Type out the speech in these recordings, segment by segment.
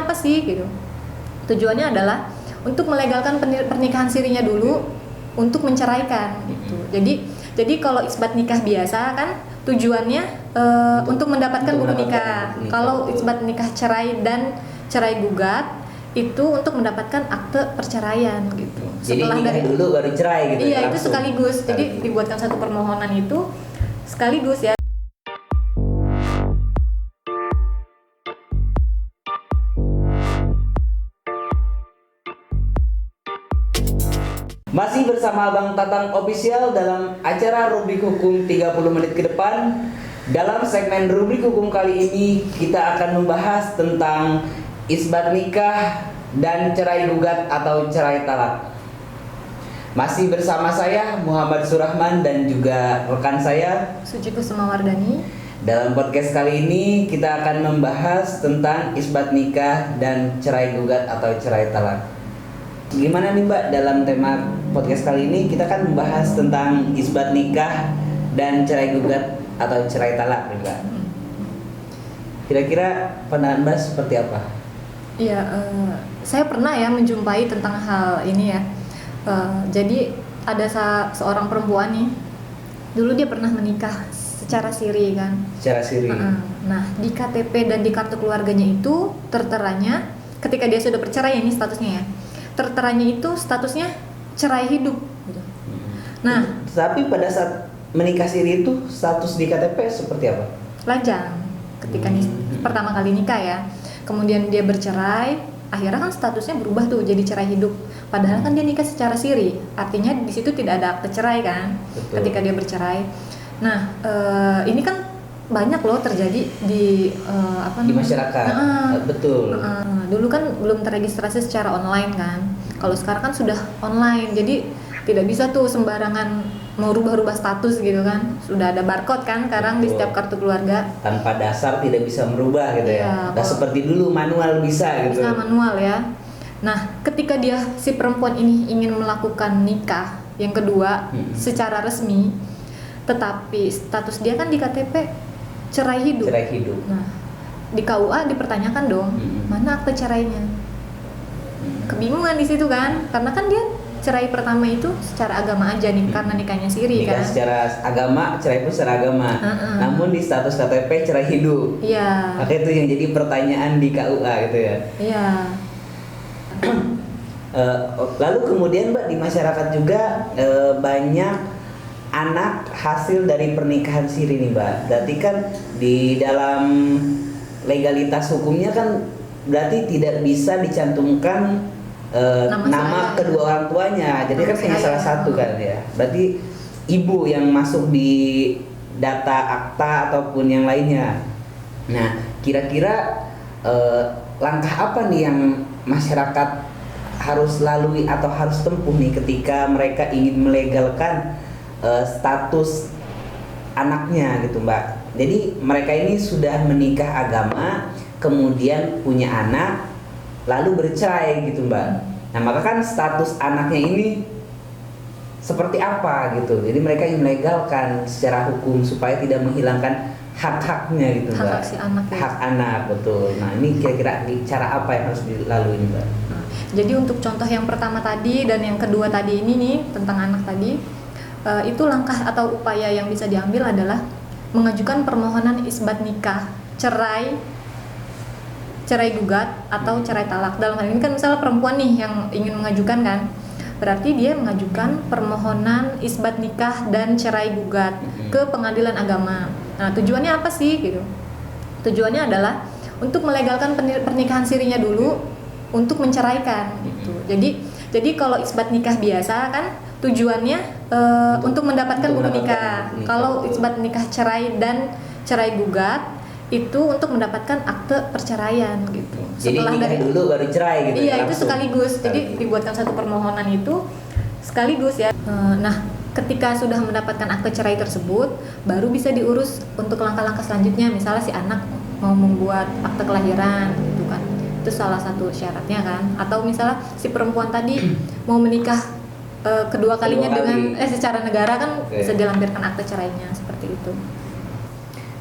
apa sih gitu? Tujuannya adalah untuk melegalkan pernikahan sirinya dulu untuk menceraikan gitu. Jadi kalau isbat nikah biasa kan tujuannya untuk mendapatkan buku nikah. Kalau isbat nikah cerai dan cerai gugat itu untuk mendapatkan akte perceraian gitu. Setelah dari dulu baru cerai gitu. Iya, itu sekaligus. Jadi dibuatkan satu permohonan itu sekaligus ya. Masih bersama Abang Tatang Official dalam acara Rubrik Hukum 30 menit ke depan. Dalam segmen Rubrik Hukum kali ini kita akan membahas tentang isbat nikah dan cerai gugat atau cerai talak. Masih bersama saya Muhammad Surahman dan juga rekan saya Suci Kusumawardani. Dalam podcast kali ini kita akan membahas tentang isbat nikah dan cerai gugat atau cerai talak. Gimana nih Mbak, dalam tema podcast kali ini kita kan membahas tentang isbat nikah dan cerai gugat atau cerai talak nih Mbak. Kira-kira pandangan Mbak seperti apa? Iya, saya pernah ya menjumpai tentang hal ini ya. Jadi ada seorang perempuan nih, dulu dia pernah menikah secara siri kan. Secara siri. Nah, di KTP dan di kartu keluarganya itu terteranya ketika dia sudah bercerai, ini statusnya ya. Terteranya itu statusnya cerai hidup gitu. Nah, tapi pada saat menikah siri itu status di KTP seperti apa? Lajang. Ketika pertama kali nikah ya. Kemudian dia bercerai, akhirnya kan statusnya berubah tuh jadi cerai hidup. Padahal kan dia nikah secara siri. Artinya di situ tidak ada akte cerai kan. Betul. Ketika dia bercerai. Nah, ini kan banyak loh terjadi di di masyarakat. Betul. Dulu kan belum terregistrasi secara online kan. Kalau sekarang kan sudah online, jadi tidak bisa tuh sembarangan mau rubah-rubah status gitu kan. Sudah ada barcode kan sekarang di setiap kartu keluarga. Tanpa dasar tidak bisa merubah gitu ya. Nah, seperti dulu manual bisa gitu. Bisa manual ya. Nah, ketika si perempuan ini ingin melakukan nikah yang kedua secara resmi, tetapi status dia kan di KTP cerai hidup. Cerai hidup. Nah, di KUA dipertanyakan dong, mana akte cerainya? Kebingungan di situ kan, karena kan dia cerai pertama itu secara agama aja nih, karena nikahnya siri nikah kan. Secara agama, cerai pun secara agama. Namun di status KTP cerai hidup. Iya. Maka itu yang jadi pertanyaan di KUA gitu ya. Iya. Lalu kemudian Mbak, di masyarakat juga banyak anak hasil dari pernikahan siri nih Mbak. Berarti kan di dalam legalitas hukumnya kan berarti tidak bisa dicantumkan nama kedua orang tuanya. Jadi kan hanya salah satu kan ya. Berarti ibu yang masuk di data akta ataupun yang lainnya. Nah, kira-kira langkah apa nih yang masyarakat harus lalui atau harus tempuh nih ketika mereka ingin melegalkan status anaknya gitu Mbak. Jadi mereka ini sudah menikah agama, kemudian punya anak, lalu bercerai gitu Mbak. Nah, maka kan status anaknya ini seperti apa gitu. Jadi mereka ingin melegalkan secara hukum supaya tidak menghilangkan hak-haknya gitu Mbak. Hak si anak ya. Hak anak, betul. Nah, ini kira-kira cara apa yang harus dilalui Mbak? Jadi untuk contoh yang pertama tadi dan yang kedua tadi ini nih tentang anak tadi, itu langkah atau upaya yang bisa diambil adalah mengajukan permohonan isbat nikah, cerai gugat atau cerai talak. Dalam hal ini kan misalnya perempuan nih yang ingin mengajukan kan, berarti dia mengajukan permohonan isbat nikah dan cerai gugat ke pengadilan agama. Nah, tujuannya apa sih gitu? Tujuannya adalah untuk melegalkan pernikahan sirinya dulu untuk menceraikan gitu. Jadi kalau isbat nikah biasa kan tujuannya untuk mendapatkan buku nikah. Kalau isbat nikah cerai dan cerai gugat itu untuk mendapatkan akte perceraian gitu. Jadi nikah dulu baru cerai gitu. Iya, itu sekaligus. Jadi dibuatkan satu permohonan itu sekaligus ya. Nah, ketika sudah mendapatkan akte cerai tersebut, baru bisa diurus untuk langkah-langkah selanjutnya. Misalnya si anak mau membuat akte kelahiran gitu kan. Itu salah satu syaratnya kan. Atau misalnya si perempuan tadi mau menikah kedua kalinya dengan secara negara kan bisa dilampirkan akte cerainya seperti itu.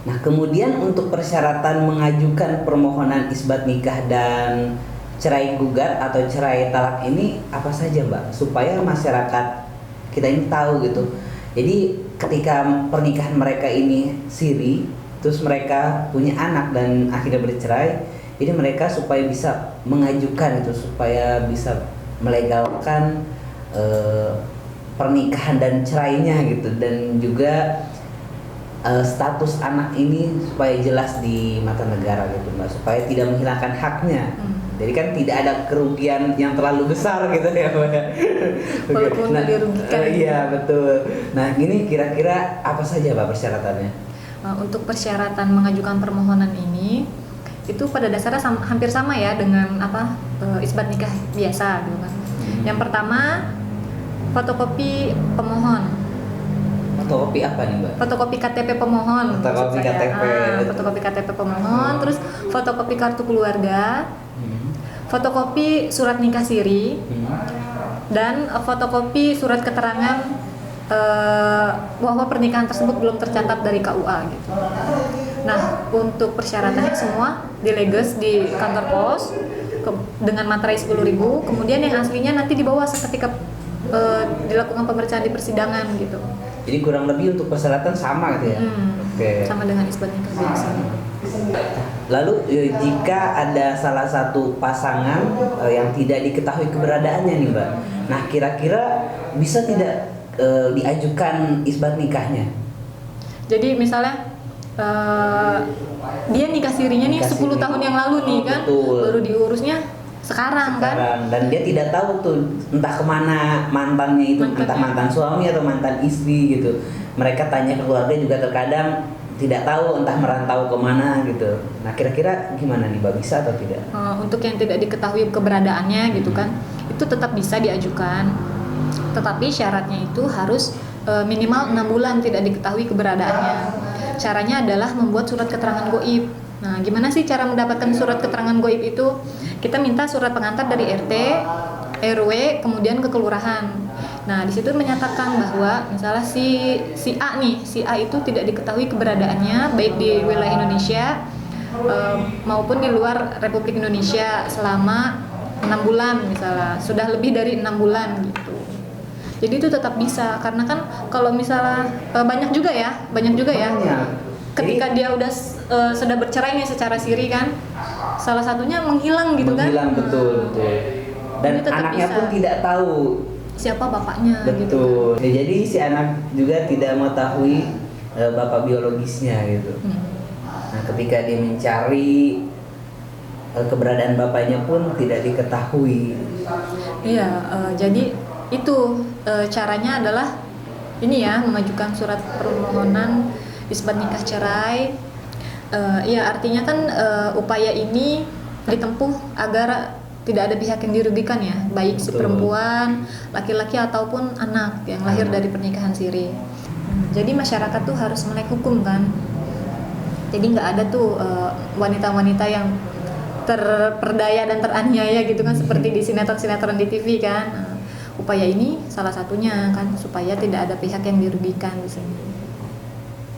Nah, kemudian untuk persyaratan mengajukan permohonan isbat nikah dan cerai gugat atau cerai talak ini apa saja, Mbak? Supaya masyarakat kita ini tahu gitu. Jadi ketika pernikahan mereka ini siri, terus mereka punya anak dan akhirnya bercerai, jadi mereka supaya bisa mengajukan itu, supaya bisa melegalkan pernikahan dan cerainya gitu, dan juga status anak ini supaya jelas di mata negara gitu, Mbak, supaya tidak menghilangkan haknya. Jadi kan tidak ada kerugian yang terlalu besar gitu ya, Mbak. Walaupun dirugikan. Iya, betul. Nah, ini kira-kira apa saja, Pak, persyaratannya? Untuk persyaratan mengajukan permohonan ini itu pada dasarnya hampir sama ya dengan isbat nikah biasa gitu kan. Yang pertama, fotokopi pemohon. Fotokopi apa nih, Mbak? Fotokopi KTP pemohon. Fotokopi KTP. Fotokopi KTP pemohon, terus fotokopi kartu keluarga, fotokopi surat nikah siri, dan fotokopi surat keterangan bahwa pernikahan tersebut belum tercatat dari KUA gitu. Nah, untuk persyaratannya semua dileges di kantor pos dengan materai 10.000, kemudian yang aslinya nanti dibawa seketika dilakukan pemeriksaan di persidangan gitu. Jadi kurang lebih untuk persyaratan sama gitu ya? Oke. Sama dengan isbat nikah biasa. Lalu jika ada salah satu pasangan yang tidak diketahui keberadaannya nih, Mbak, nah kira-kira bisa tidak diajukan isbat nikahnya? Jadi misalnya dia nikah sirinya nih 10 tahun yang lalu nih kan, betul. baru diurusnya sekarang kan, dan dia tidak tahu tuh entah kemana mantannya itu, entah mantan suami atau mantan istri gitu. Mereka tanya ke keluarga juga terkadang tidak tahu, entah merantau kemana gitu. Nah, kira-kira gimana nih, Mbak, bisa atau tidak? Untuk yang tidak diketahui keberadaannya gitu kan, itu tetap bisa diajukan, tetapi syaratnya itu harus minimal 6 bulan tidak diketahui keberadaannya. Caranya adalah membuat surat keterangan gaib. Nah, gimana sih cara mendapatkan surat keterangan gaib itu? Kita minta surat pengantar dari RT, RW, kemudian ke kelurahan. Nah, di situ menyatakan bahwa misalnya si A nih, si A itu tidak diketahui keberadaannya baik di wilayah Indonesia maupun di luar Republik Indonesia selama 6 bulan misalnya, sudah lebih dari 6 bulan gitu. Jadi itu tetap bisa, karena kan kalau misalnya banyak juga ya. Ketika dia udah sudah bercerai nih secara siri kan, salah satunya menghilang gitu kan. Menghilang, betul. Dan anaknya pun tidak tahu siapa bapaknya. Betul. Gitu kan. Ya, jadi si anak juga tidak mengetahui bapak biologisnya gitu. Nah, ketika dia mencari keberadaan bapaknya pun tidak diketahui. Iya, jadi itu caranya adalah ini ya, mengajukan surat permohonan isbat nikah cerai. Ya, artinya kan upaya ini ditempuh agar tidak ada pihak yang dirugikan ya, baik si perempuan, laki-laki ataupun anak yang lahir dari pernikahan siri. Jadi masyarakat tuh harus melek hukum kan. Jadi nggak ada tuh wanita-wanita yang terperdaya dan teraniaya gitu kan, seperti di sinetron-sinetron di TV kan. Nah, upaya ini salah satunya kan, supaya tidak ada pihak yang dirugikan di sini.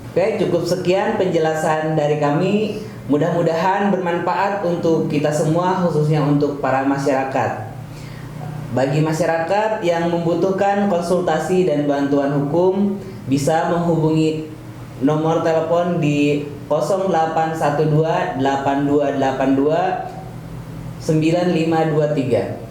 Oke, cukup sekian penjelasan dari kami. Mudah-mudahan bermanfaat untuk kita semua, khususnya untuk para masyarakat. Bagi masyarakat yang membutuhkan konsultasi dan bantuan hukum, bisa menghubungi nomor telepon di 0812 8282 9523.